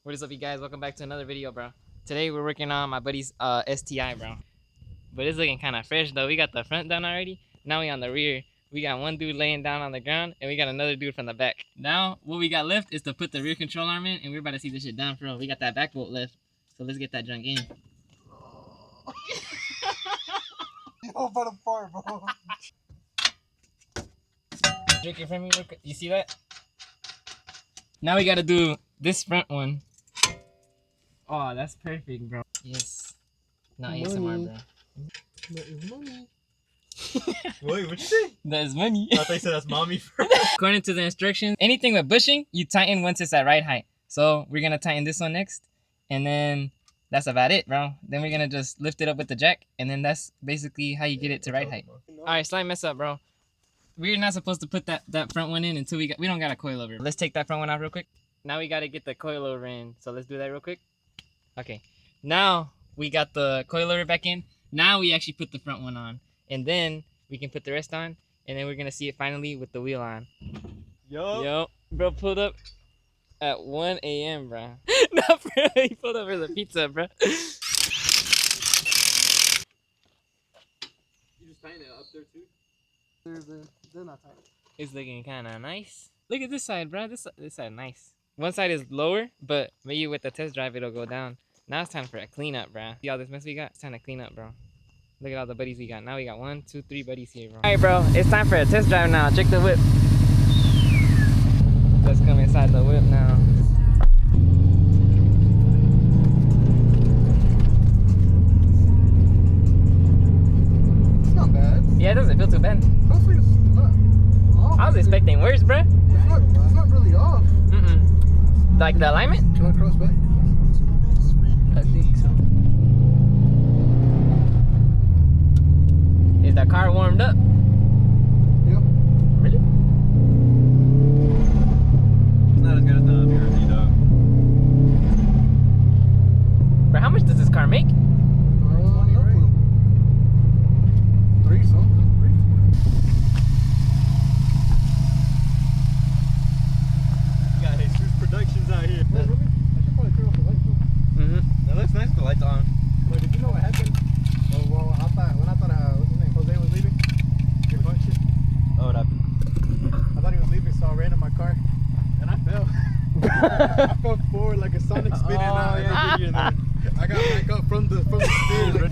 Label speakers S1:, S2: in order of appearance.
S1: What is up, you guys? Welcome back to another video, bro. Today we're working on my buddy's STI, bro. But it's looking kind of fresh though. We got the front done already. Now we on the rear. We got one dude laying down on the ground, and we got another dude from the back. Now what we got left is to put the rear control arm in, and we're about to see this shit done for real. We got that back bolt left, so let's get that junk in.
S2: Yo, but I'm far, bro.
S1: Drink it from me real quick. You see that? Now we gotta do this front one. Oh, that's perfect, bro. Yes. Not ASMR, bro.
S2: That is money.
S3: Wait, what'd you say?
S1: That is money.
S3: I thought you said that's mommy first.
S1: According to the instructions, anything with bushing, you tighten once it's at right height. So we're gonna tighten this one next, and then that's about it, bro. Then we're gonna just lift it up with the jack, and then that's basically how you get it to right height. All right, slight mess up, bro. We're not supposed to put that front one in until we don't got a coilover. Let's take that front one out real quick. Now we gotta get the coilover in. So let's do that real quick. Okay. Now we got the coilover back in. Now we actually put the front one on, and then we can put the rest on, and then we're gonna see it finally with the wheel on. Yo, bro, pulled up at 1 a.m., bro. No, bro, he pulled up for the pizza, bro.
S3: You just tighten it up there too?
S2: They're not tight.
S1: It's looking kind of nice. Look at this side, bro. This side nice. One side is lower, but maybe with the test drive it'll go down. Now it's time for a cleanup, bro. See all this mess we got? It's time to clean up, bro. Look at all the buddies we got. Now we got 1, 2, 3 buddies here, bro. All right, bro. It's time for a test drive now. Check the whip. Let's come inside the whip now.
S2: It's not bad.
S1: Yeah, it doesn't feel too bad.
S2: Hopefully it's not off.
S1: I was expecting worse, bro.
S2: It's not really off.
S1: Like the alignment?
S2: Can I cross back?
S1: I think so. Is the car warmed up?
S2: Yep.
S1: Really?
S3: It's not as good as the BRZ though.
S1: Bro, how much does this car make?
S2: Three something.
S3: You got Jesus Productions out here.
S2: Wait, really? I should probably turn off the light too.
S3: That looks nice with the lights on.
S2: Wait, did you know what happened? When I thought what's his name, Jose was leaving. Your bunch shit.
S3: Oh, what happened?
S2: I thought he was leaving, so I ran in my car, and I fell. I fell forward like a Sonic spinning out.
S3: yeah,
S2: I got back up from the stairs. Like,